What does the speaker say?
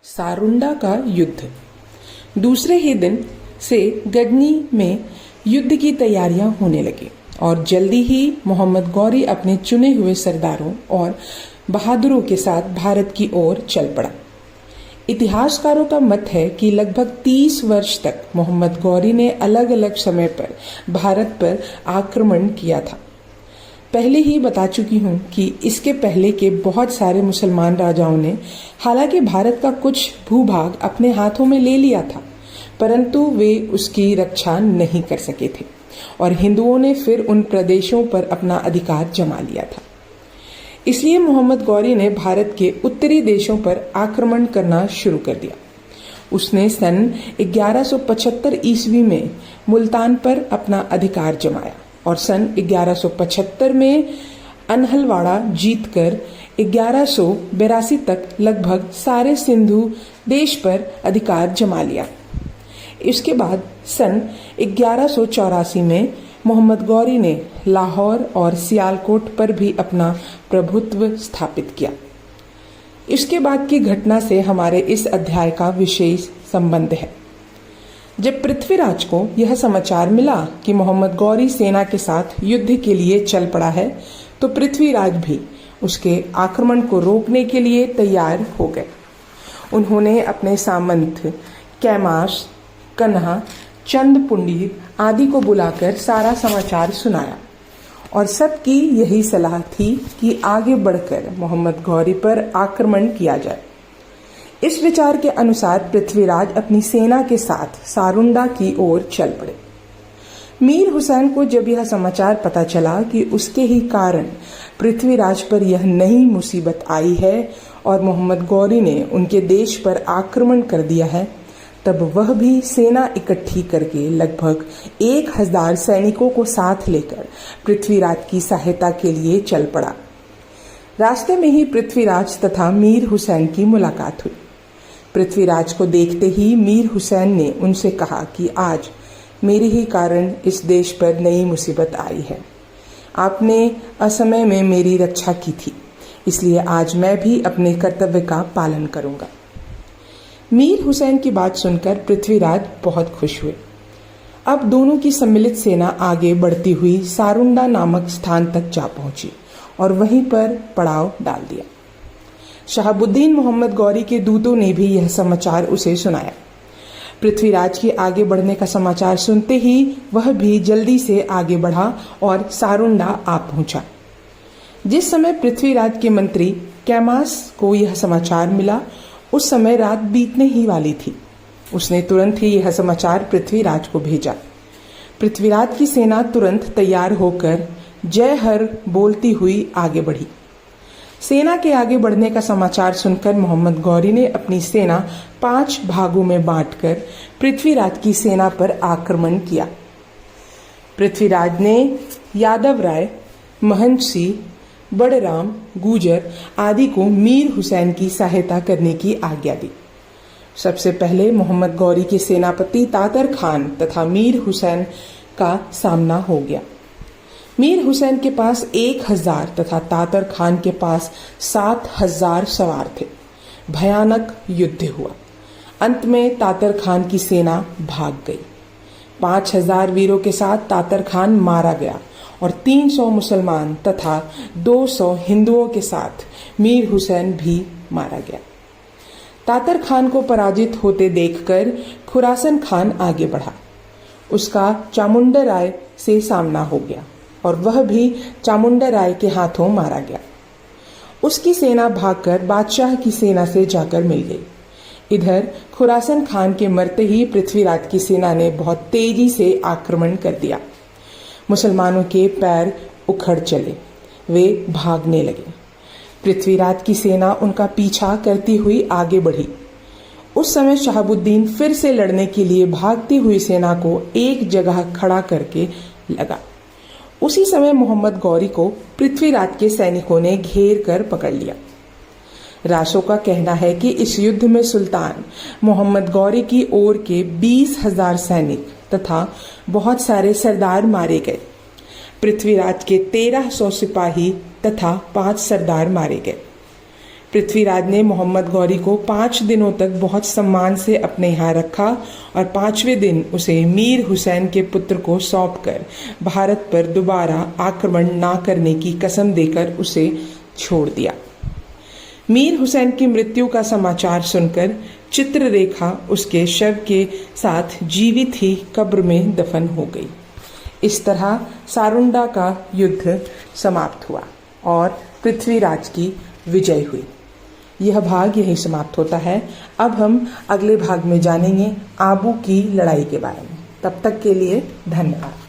सारुंडा का युद्ध। दूसरे ही दिन से गजनी में युद्ध की तैयारियां होने लगी और जल्दी ही मोहम्मद गौरी अपने चुने हुए सरदारों और बहादुरों के साथ भारत की ओर चल पड़ा। इतिहासकारों का मत है कि लगभग 30 वर्ष तक मोहम्मद गौरी ने अलग अलग समय पर भारत पर आक्रमण किया था। पहले ही बता चुकी हूँ कि इसके पहले के बहुत सारे मुसलमान राजाओं ने हालांकि भारत का कुछ भूभाग अपने हाथों में ले लिया था, परंतु वे उसकी रक्षा नहीं कर सके थे और हिंदुओं ने फिर उन प्रदेशों पर अपना अधिकार जमा लिया था। इसलिए मोहम्मद गौरी ने भारत के उत्तरी देशों पर आक्रमण करना शुरू कर दिया। उसने सन 1175 ईस्वी में मुल्तान पर अपना अधिकार जमाया और सन 1175 में अनहलवाड़ा जीतकर 1182 तक लगभग सारे सिंधु देश पर अधिकार जमा लिया। इसके बाद सन 1184 में मोहम्मद गौरी ने लाहौर और सियालकोट पर भी अपना प्रभुत्व स्थापित किया। इसके बाद की घटना से हमारे इस अध्याय का विशेष संबंध है। जब पृथ्वीराज को यह समाचार मिला कि मोहम्मद गौरी सेना के साथ युद्ध के लिए चल पड़ा है, तो पृथ्वीराज भी उसके आक्रमण को रोकने के लिए तैयार हो गए। उन्होंने अपने सामंत कैमाश, कन्हा, चंद पुंडीर आदि को बुलाकर सारा समाचार सुनाया और सबकी यही सलाह थी कि आगे बढ़कर मोहम्मद गौरी पर आक्रमण किया जाए। इस विचार के अनुसार पृथ्वीराज अपनी सेना के साथ सारुंडा की ओर चल पड़े। मीर हुसैन को जब यह समाचार पता चला कि उसके ही कारण पृथ्वीराज पर यह नई मुसीबत आई है और मोहम्मद गौरी ने उनके देश पर आक्रमण कर दिया है, तब वह भी सेना इकट्ठी करके लगभग 1000 सैनिकों को साथ लेकर पृथ्वीराज की सहायता के लिए चल पड़ा। रास्ते में ही पृथ्वीराज तथा मीर हुसैन की मुलाकात हुई। पृथ्वीराज को देखते ही मीर हुसैन ने उनसे कहा कि आज मेरे ही कारण इस देश पर नई मुसीबत आई है। आपने असमय में मेरी रक्षा की थी, इसलिए आज मैं भी अपने कर्तव्य का पालन करूंगा। मीर हुसैन की बात सुनकर पृथ्वीराज बहुत खुश हुए। अब दोनों की सम्मिलित सेना आगे बढ़ती हुई सारुंडा नामक स्थान तक जा पहुंची और वहीं पर पड़ाव डाल दिया। शहाबुद्दीन मोहम्मद गौरी के दूतों ने भी यह समाचार उसे सुनाया। पृथ्वीराज के आगे बढ़ने का समाचार सुनते ही वह भी जल्दी से आगे बढ़ा और सारुंडा आ पहुंचा। जिस समय पृथ्वीराज के मंत्री कैमास को यह समाचार मिला, उस समय रात बीतने ही वाली थी। उसने तुरंत ही यह समाचार पृथ्वीराज को भेजा। पृथ्वीराज की सेना तुरंत तैयार होकर जय हर बोलती हुई आगे बढ़ी। सेना के आगे बढ़ने का समाचार सुनकर मोहम्मद गौरी ने अपनी सेना 5 भागों में बांटकर पृथ्वीराज की सेना पर आक्रमण किया। पृथ्वीराज ने यादव राय, महंत सिंह, बड़राम, गुजर आदि को मीर हुसैन की सहायता करने की आज्ञा दी। सबसे पहले मोहम्मद गौरी के सेनापति तातर खान तथा मीर हुसैन का सामना हो गया। मीर हुसैन के पास 1000 तथा तातर खान के पास 7000 सवार थे। भयानक युद्ध हुआ। अंत में तातर खान की सेना भाग गई। 5000 वीरों के साथ तातर खान मारा गया और 300 मुसलमान तथा 200 हिंदुओं के साथ मीर हुसैन भी मारा गया। तातर खान को पराजित होते देखकर खुरासन खान आगे बढ़ा। उसका चामुंडा राय से सामना हो गया और वह भी चामुंडा राय के हाथों मारा गया। उसकी सेना भागकर बादशाह की सेना से जाकर मिल गई। इधर खुरासन खान के मरते ही पृथ्वीराज की सेना ने बहुत तेजी से आक्रमण कर दिया। मुसलमानों के पैर उखड़ चले, वे भागने लगे। पृथ्वीराज की सेना उनका पीछा करती हुई आगे बढ़ी। उस समय शहाबुद्दीन फिर से लड़ने के लिए भागती हुई सेना को एक जगह खड़ा करके लगा। उसी समय मोहम्मद गौरी को पृथ्वीराज के सैनिकों ने घेर कर पकड़ लिया। रासों का कहना है कि इस युद्ध में सुल्तान मोहम्मद गौरी की ओर के 20,000 सैनिक तथा बहुत सारे सरदार मारे गए। पृथ्वीराज के 1300 सिपाही तथा 5 सरदार मारे गए। पृथ्वीराज ने मोहम्मद गौरी को 5 दिनों तक बहुत सम्मान से अपने यहाँ रखा और 5वें दिन उसे मीर हुसैन के पुत्र को सौंपकर भारत पर दोबारा आक्रमण न करने की कसम देकर उसे छोड़ दिया। मीर हुसैन की मृत्यु का समाचार सुनकर चित्ररेखा उसके शव के साथ जीवित ही कब्र में दफन हो गई। इस तरह सारुंडा का युद्ध समाप्त हुआ और पृथ्वीराज की विजय हुई। यह भाग यहीं समाप्त होता है। अब हम अगले भाग में जानेंगे आबू की लड़ाई के बारे में। तब तक के लिए धन्यवाद।